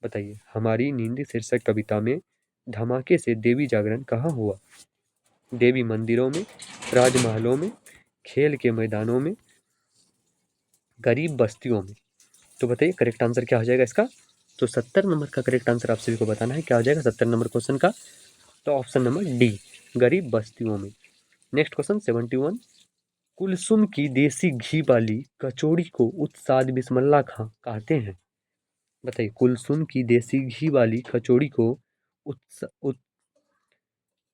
S1: बताइए, हमारी नींद शीर्षक कविता में धमाके से देवी जागरण कहाँ हुआ? देवी मंदिरों में, राजमहलों में, खेल के मैदानों में, गरीब बस्तियों में। तो बताइए करेक्ट आंसर क्या हो जाएगा इसका? तो 70 नंबर का करेक्ट आंसर आप सभी को बताना है क्या हो जाएगा 70 नंबर क्वेश्चन का? तो ऑप्शन नंबर डी, गरीब बस्तियों में। नेक्स्ट क्वेश्चन 71, कुलसुम की देसी घी वाली कचौड़ी को उत्साद बिस्मिल्लाह खां कहते हैं? बताइए, कुलसुम की देसी घी वाली कचौड़ी को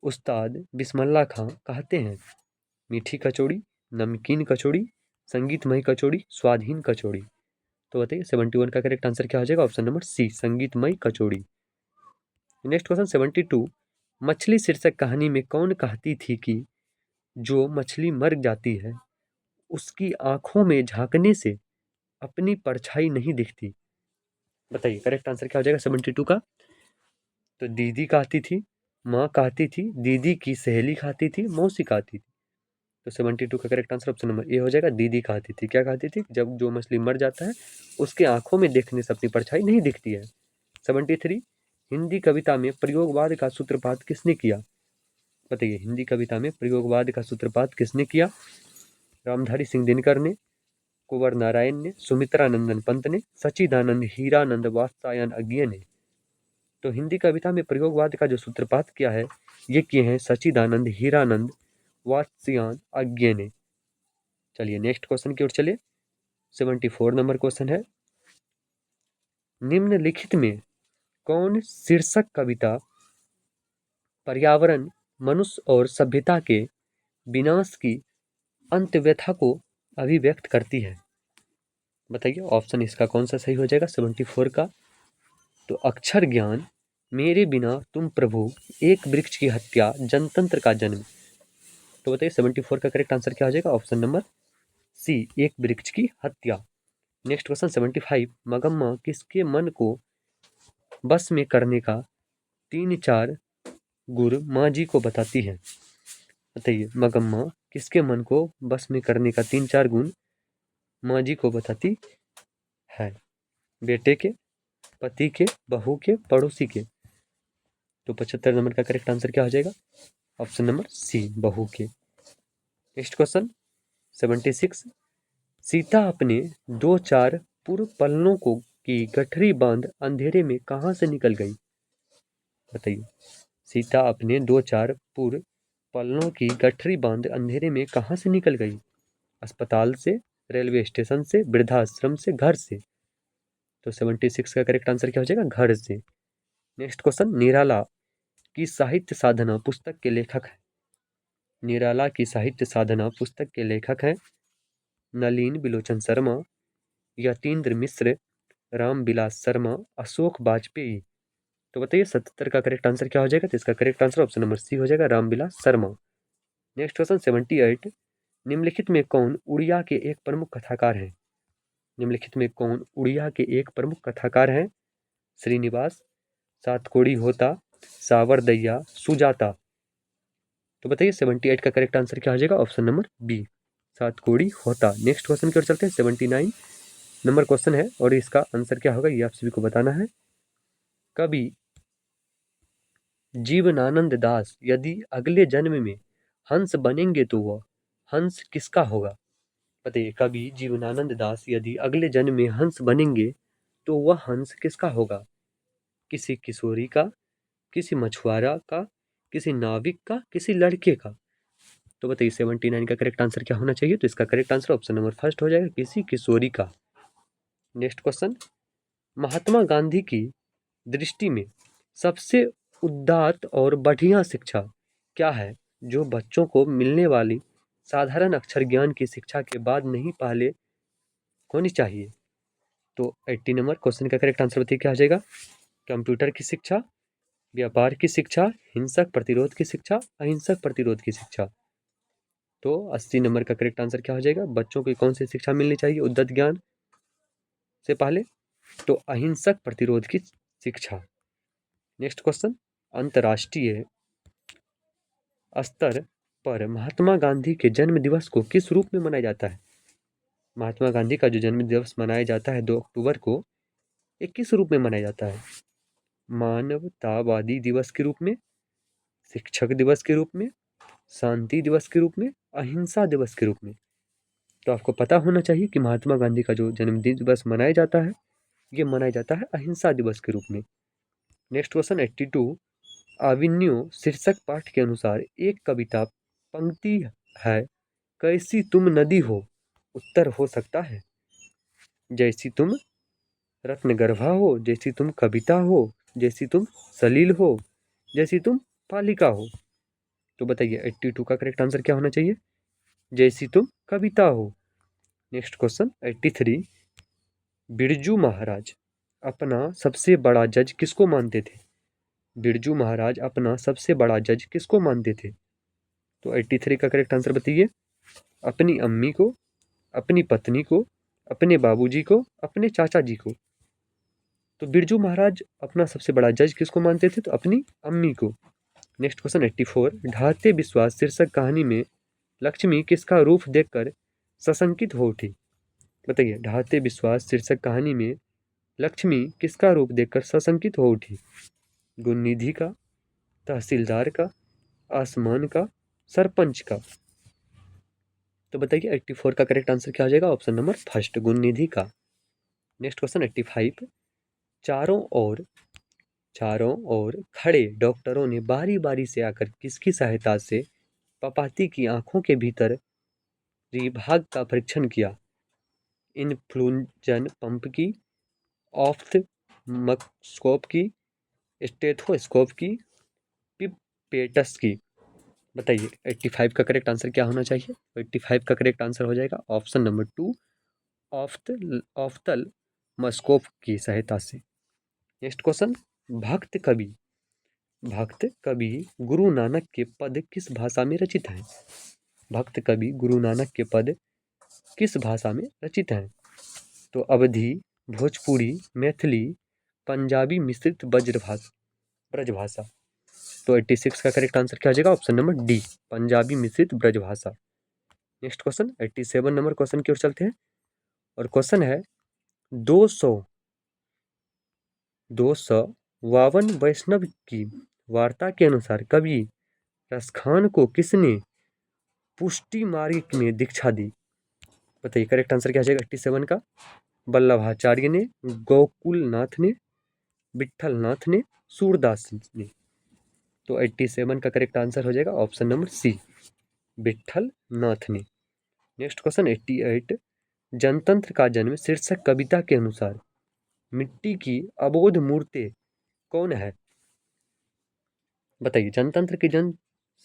S1: उस्ताद बिस्मिल्लाह खां कहते हैं? मीठी कचौड़ी, नमकीन कचौड़ी, संगीतमय कचौड़ी, स्वाधीन कचौड़ी। तो बताइए 71 का करेक्ट आंसर क्या हो जाएगा? ऑप्शन नंबर सी, संगीतमय कचौड़ी। नेक्स्ट क्वेश्चन 72, मछली शीर्षक कहानी में कौन कहती थी कि जो मछली मर जाती है उसकी आंखों में झांकने से अपनी परछाई नहीं दिखती? बताइए करेक्ट आंसर क्या हो जाएगा 72 का? तो दीदी कहती थी, माँ कहती थी, दीदी की सहेली कहती थी, मौसी कहती थी। तो 72 का करेक्ट आंसर ऑप्शन नंबर ए हो जाएगा, दीदी कहती थी। क्या कहती थी? जब जो मछली मर जाता है उसके आंखों में देखने से अपनी परछाई नहीं दिखती है। 73, हिंदी कविता में प्रयोगवाद का सूत्रपात किसने किया? बताइए, हिंदी कविता में प्रयोगवाद का सूत्रपात किसने किया? रामधारी सिंह दिनकर ने, कुंवर नारायण ने, सुमित्रानंदन पंत ने, सच्चिदानंद हीरानंद वात्स्यायन अज्ञे ने। तो हिंदी कविता में प्रयोगवाद का जो सूत्रपात किया है ये किए हैं सच्चिदानंद हीरानंद वात्स्यायन अज्ञे ने। चलिए नेक्स्ट क्वेश्चन की ओर चलिए। 74 नंबर क्वेश्चन है, निम्नलिखित में कौन शीर्षक कविता पर्यावरण, मनुष्य और सभ्यता के विनाश की अंतव्यथा को अभिव्यक्त करती है? बताइए ऑप्शन इसका कौन सा सही हो जाएगा 74 का? तो अक्षर ज्ञान, मेरे बिना तुम प्रभु, एक वृक्ष की हत्या, जनतंत्र का जन्म। तो बताइए 74 का करेक्ट आंसर क्या हो जाएगा? ऑप्शन नंबर सी, एक वृक्ष की हत्या। नेक्स्ट क्वेश्चन 75, मगम्मा किसके मन को बस में करने का 3-4 गुर माँ जी को बताती है? बताइए, मगम्मा किसके मन को बस में करने का 3-4 गुण माँ जी को बताती है? बेटे के, पति के, बहू के, पड़ोसी के। तो 75 नंबर का करेक्ट आंसर क्या हो जाएगा? ऑप्शन नंबर सी, बहू के। नेक्स्ट क्वेश्चन 76, सीता अपने 2-4 पूर्व पलनों को की गठरी बांध अंधेरे में कहाँ से निकल गई? बताइए। सीता अपने 2-4 पूर्व पलनों की गठरी बांध अंधेरे में कहाँ से निकल गई? अस्पताल से, रेलवे स्टेशन से, वृद्धाश्रम से, घर से। तो 76 का करेक्ट आंसर क्या हो जाएगा? घर से। नेक्स्ट क्वेश्चन, निराला की साहित्य साधना पुस्तक के लेखक है। निराला की साहित्य साधना पुस्तक के लेखक हैं नलिन बिलोचन शर्मा, यतीन्द्र मिश्र, रामविलास शर्मा, अशोक वाजपेयी। तो बताइए 77 का करेक्ट आंसर क्या हो जाएगा? तो इसका correct answer option number C हो जाएगा, रामविलास शर्मा। नेक्स्ट क्वेश्चन 78, निम्नलिखित में कौन उड़िया के एक प्रमुख कथाकार हैं? निम्नलिखित में कौन उड़िया के एक प्रमुख कथाकार हैं? श्रीनिवास, सातकोड़ी होता, सावरदैया, सुजाता। तो बताइए 78 का करेक्ट आंसर क्या हो जाएगा? ऑप्शन नंबर बी, सातकोड़ी होता। नेक्स्ट क्वेश्चन की ओर चलते हैं। 79 नंबर क्वेश्चन है और इसका आंसर क्या होगा ये आप सभी को बताना है। कवि जीवनानंद दास यदि अगले जन्म में हंस बनेंगे तो वह हंस किसका होगा? बताइए, कवि जीवनानंद दास यदि अगले जन्म में हंस बनेंगे तो वह हंस किसका होगा? किसी किशोरी का, किसी मछुआरा का, किसी नाविक का, किसी लड़के का। तो बताइए 79 का करेक्ट आंसर क्या होना चाहिए? तो इसका correct answer option number first हो जाएगा, किसी किशोरी का। नेक्स्ट क्वेश्चन, महात्मा गांधी की दृष्टि में सबसे उदात्त और बढ़िया शिक्षा क्या है जो बच्चों को मिलने वाली साधारण अक्षर ज्ञान की शिक्षा के बाद नहीं पहले होनी चाहिए? तो 80 नंबर क्वेश्चन का करेक्ट आंसर बताइए क्या हो जाएगा? कंप्यूटर की शिक्षा, व्यापार की शिक्षा, हिंसक प्रतिरोध की शिक्षा, अहिंसक प्रतिरोध की शिक्षा। तो 80 नंबर का करेक्ट आंसर क्या हो जाएगा? बच्चों को कौन सी शिक्षा मिलनी चाहिए उद्यत ज्ञान से पहले? तो अहिंसक प्रतिरोध की शिक्षा। नेक्स्ट क्वेश्चन, अंतर्राष्ट्रीय स्तर पर महात्मा गांधी के जन्म दिवस को किस रूप में मनाया जाता है? महात्मा गांधी का जो जन्म दिवस मनाया जाता है 2 अक्टूबर को, ये किस रूप में मनाया जाता है? मानवतावादी दिवस के रूप में, शिक्षक दिवस के रूप में, शांति दिवस के रूप में, अहिंसा दिवस के रूप में। तो आपको पता होना चाहिए कि महात्मा गांधी का जो जन्मदिन दिवस मनाया जाता है ये मनाया जाता है अहिंसा दिवस के रूप में। नेक्स्ट क्वेश्चन 82, अविन्यो शीर्षक पाठ के अनुसार एक कविता पंक्ति है, कैसी तुम नदी हो? उत्तर हो सकता है जैसी तुम रत्नगर्भा हो, जैसी तुम कविता हो, जैसी तुम सलील हो, जैसी तुम पालिका हो। तो बताइए 82 का करेक्ट आंसर क्या होना चाहिए? जैसी तुम कविता हो। नेक्स्ट क्वेश्चन 83, बिरजू महाराज अपना सबसे बड़ा जज किसको मानते थे? बिरजू महाराज अपना सबसे बड़ा जज किसको मानते थे? तो 83 का करेक्ट आंसर बताइए। अपनी अम्मी को, अपनी पत्नी को, अपने बाबूजी को, अपने चाचा जी को। तो बिरजू महाराज अपना सबसे बड़ा जज किसको मानते थे? तो अपनी अम्मी को। नेक्स्ट क्वेश्चन 84, ढाते विश्वास शीर्षक कहानी में लक्ष्मी किसका रूप देखकर सशंकित हो उठी? बताइए, ढाते विश्वास शीर्षक कहानी में लक्ष्मी किसका रूप देखकर सशंकित हो उठी? गुणनिधि का, तहसीलदार का, आसमान का, सरपंच का। तो बताइए 84 का करेक्ट आंसर क्या हो जाएगा? ऑप्शन नंबर फर्स्ट, गुणनिधि का। नेक्स्ट क्वेश्चन 85, चारों ओर चारों ओर खड़े डॉक्टरों ने बारी बारी से आकर किसकी सहायता से पपाती की आंखों के भीतर भाग का परीक्षण किया? इन्फ्लूजन पंप की, ऑफ्थमस्कोप की, स्टेथोस्कोप की, पिपेटस की। बताइए 85 का करेक्ट आंसर क्या होना चाहिए? 85 का करेक्ट आंसर हो जाएगा ऑप्शन नंबर 2, ऑफ्थल मस्कोप की सहायता से। नेक्स्ट क्वेश्चन, भक्त कवि भक्त कवि गुरु नानक के पद किस भाषा में रचित हैं? भक्त कवि गुरु नानक के पद किस भाषा में रचित हैं? तो अवधी, भोजपुरी, मैथिली, पंजाबी मिश्रित ब्रजभाषा। तो 86 का करेक्ट आंसर क्या हो जाएगा? ऑप्शन नंबर डी, पंजाबी मिश्रित Brajbhasha. Next question 87 number question की ओर चलते हैं और क्वेश्चन है 252 वैष्णव की वार्ता के अनुसार कवि रसखान को किसने पुष्टि मार्ग में दीक्षा दी? बताइए करेक्ट आंसर क्या आ जाएगा 87 का? वल्लभाचार्य ने, गोकुलनाथ ने, विट्ठलनाथ ने, सूरदास ने। तो 87 का करेक्ट आंसर हो जाएगा ऑप्शन नंबर सी, विट्ठलनाथ ने। नेक्स्ट क्वेश्चन 88, जनतंत्र का जन्म शीर्षक कविता के अनुसार मिट्टी की अबोध मूर्ति कौन है? बताइए, जनतंत्र की जन्म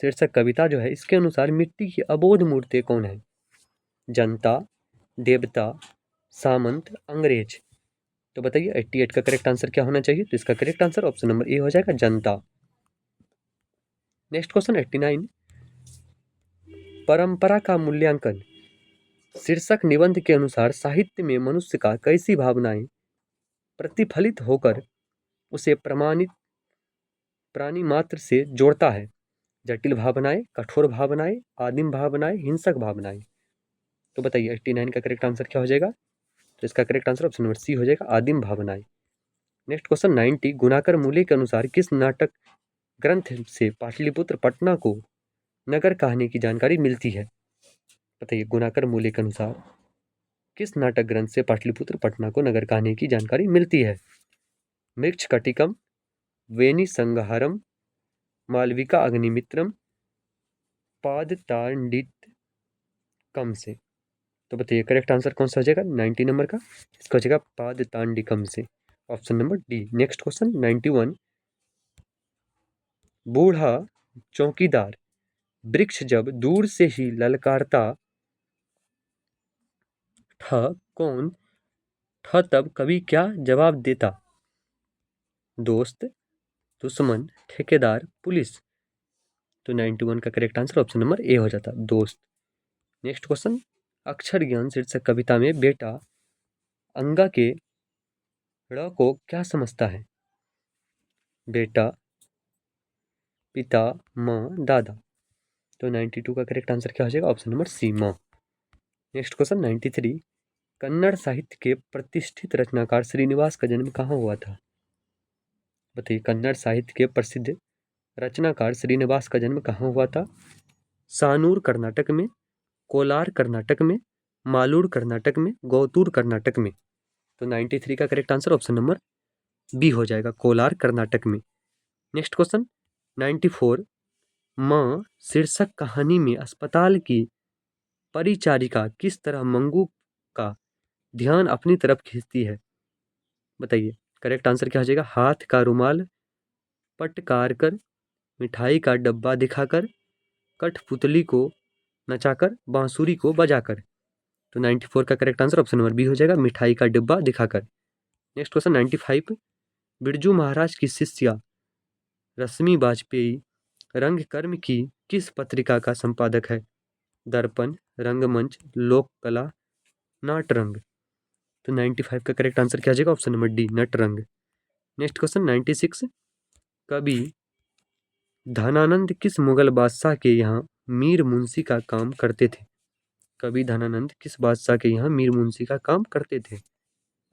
S1: शीर्षक कविता जो है इसके अनुसार मिट्टी की अबोध मूर्ति कौन है? जनता, देवता, सामंत, अंग्रेज। तो बताइए 88 का करेक्ट आंसर क्या होना चाहिए? तो इसका करेक्ट आंसर ऑप्शन नंबर ए हो जाएगा, जनता। नेक्स्ट क्वेश्चन 89, परंपरा का मूल्यांकन शीर्षक निबंध के अनुसार साहित्य में मनुष्य का कैसी भावनाएं प्रतिफलित होकर उसे प्रमाणित प्राणी मात्र से जोड़ता है? जटिल भावनाएं, कठोर भावनाएं, आदिम भावनाएं, हिंसक भावनाएं। तो बताइए 89 का करेक्ट आंसर क्या हो जाएगा? तो इसका correct answer option number C हो जाएगा, आदिम भावनाएं। नेक्स्ट क्वेश्चन 90, गुणाकर मूल्य के अनुसार किस नाटक ग्रंथ से पाटलिपुत्र पटना को नगर कहने की जानकारी मिलती है? बताइए, गुणाकर मूल्य के अनुसार किस नाटक ग्रंथ से पाटलिपुत्र पटना को नगर कहने की जानकारी मिलती है? मृक्ष कटिकम, वेणी संहारम, मालविका अग्निमित्रम, पादतांडित कम से। तो बताइए करेक्ट आंसर कौन सा हो जाएगा 90 नंबर का? इसका हो जाएगा पादतांडिकम से, option number D. Next question 91, बूढ़ा चौकीदार वृक्ष जब दूर से ही ललकारता था कौन था तब कवि क्या जवाब देता? दोस्त, दुश्मन, ठेकेदार, पुलिस। तो 91 का करेक्ट आंसर ऑप्शन नंबर ए हो जाता, दोस्त। नेक्स्ट क्वेश्चन, अक्षर ज्ञान शीर्षक कविता में बेटा अंगा के ड़ को क्या समझता है? बेटा, पिता, माँ, दादा। तो 92 का करेक्ट आंसर क्या हो जाएगा? ऑप्शन नंबर सी, माँ। नेक्स्ट क्वेश्चन 93, कन्नड़ साहित्य के प्रतिष्ठित रचनाकार श्रीनिवास का जन्म कहाँ हुआ था? बताइए, कन्नड़ साहित्य के प्रसिद्ध रचनाकार श्रीनिवास का जन्म कहाँ हुआ था? सानूर कर्नाटक में, कोलार कर्नाटक में, मालूर कर्नाटक में, गौतूर कर्नाटक में। तो 93 का correct answer option number B हो जाएगा, कोलार कर्नाटक में। नेक्स्ट क्वेश्चन 94, माँ शीर्षक कहानी में अस्पताल की परिचारिका किस तरह मंगू का ध्यान अपनी तरफ खींचती है? बताइए करेक्ट आंसर क्या हो जाएगा? हाथ का रुमाल पटकार कर, मिठाई का डब्बा दिखाकर, कठपुतली को नचाकर, बांसुरी को बजाकर। तो 94 का correct answer option number B हो जाएगा, मिठाई का डिब्बा दिखाकर। नेक्स्ट क्वेश्चन 95, बिरजू महाराज की शिष्या रश्मि वाजपेयी रंगकर्म की किस पत्रिका का संपादक है? दर्पण, रंगमंच, लोक कला, नाटरंग। तो 95 का करेक्ट आंसर क्या हो जाएगा? Option number D, Natrang. Next question 96, कवि धनानंद किस मुगल बादशाह के यहाँ मीर मुंशी का काम करते थे? कवि धनानंद किस बादशाह के यहाँ मीर मुंशी का काम करते थे?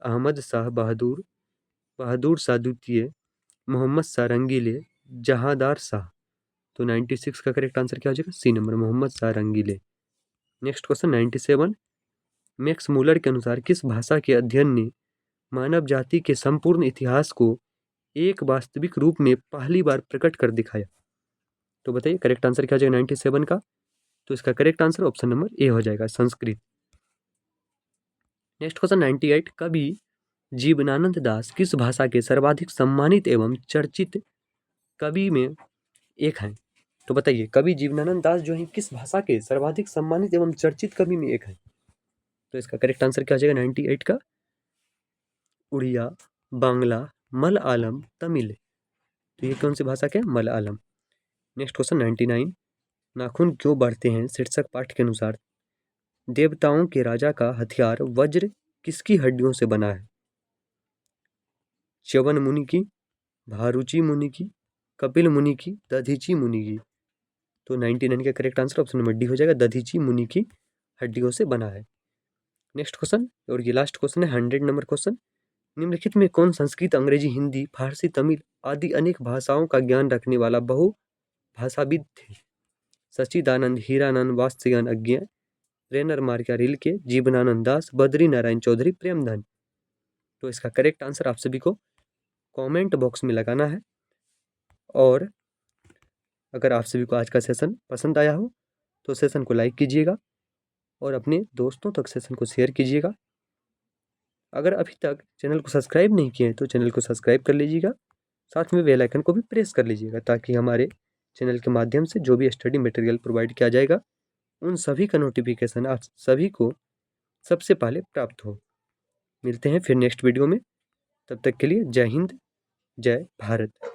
S1: अहमद शाह बहादुर, बहादुर शाह द्वितीय, मोहम्मद शाह रंगीले, जहांदार शाह। तो 96 का करेक्ट आंसर क्या हो जाएगा? C number, Mohammad Shah Rangeele. Next question 97, Max Muller के अनुसार किस भाषा के अध्ययन ने मानव जाति के संपूर्ण इतिहास को एक वास्तविक रूप में पहली बार प्रकट कर दिखाया? तो बताइए करेक्ट आंसर क्या हो जाएगा 97 का? तो इसका करेक्ट आंसर ऑप्शन नंबर ए हो जाएगा, संस्कृत। नेक्स्ट क्वेश्चन 98, कवि जीवनानंद दास किस भाषा के सर्वाधिक सम्मानित एवं चर्चित कवि में एक हैं? तो बताइए कवि जीवनानंद दास जो है किस भाषा के सर्वाधिक सम्मानित एवं चर्चित कवि में एक है? तो इसका करेक्ट आंसर क्या हो जाएगा 98 का? उड़िया, बांग्ला, मलयालम, तमिल। तो ये कौन सी भाषा के? मलयालम। नेक्स्ट क्वेश्चन 99, नाखून क्यों बढ़ते हैं शीर्षक पाठ के अनुसार देवताओं के राजा का हथियार वज्र किसकी हड्डियों से बना है? च्यवन मुनि की, भारुचि मुनि की, कपिल मुनि की, दधीची मुनि की। तो 99 का correct answer option number D हो जाएगा, दधीची मुनि की हड्डियों से बना है। नेक्स्ट क्वेश्चन और ये लास्ट क्वेश्चन है 100 नंबर क्वेश्चन, निम्नलिखित में कौन संस्कृत, अंग्रेजी, हिंदी, फारसी, तमिल आदि अनेक भाषाओं का ज्ञान रखने वाला बहुभाषाविद थे? सच्चिदानंद, हीरानंद, वात्स्यायन, अज्ञे, रेनर मार्का रिल्के, जीवनानंद दास, बद्री नारायण चौधरी, प्रेमधन। तो इसका करेक्ट आंसर आप सभी को कमेंट बॉक्स में लगाना है। और अगर आप सभी को आज का सेशन पसंद आया हो तो सेशन को लाइक कीजिएगा और अपने दोस्तों तक सेशन को शेयर कीजिएगा। अगर अभी तक चैनल को सब्सक्राइब नहीं किए हैं तो चैनल को सब्सक्राइब कर लीजिएगा, साथ में बेल आइकन को भी प्रेस कर लीजिएगा, ताकि हमारे चैनल के माध्यम से जो भी स्टडी मटेरियल प्रोवाइड किया जाएगा उन सभी का नोटिफिकेशन आप सभी को सबसे पहले प्राप्त हो। मिलते हैं फिर नेक्स्ट वीडियो में, तब तक के लिए जय हिंद, जय भारत।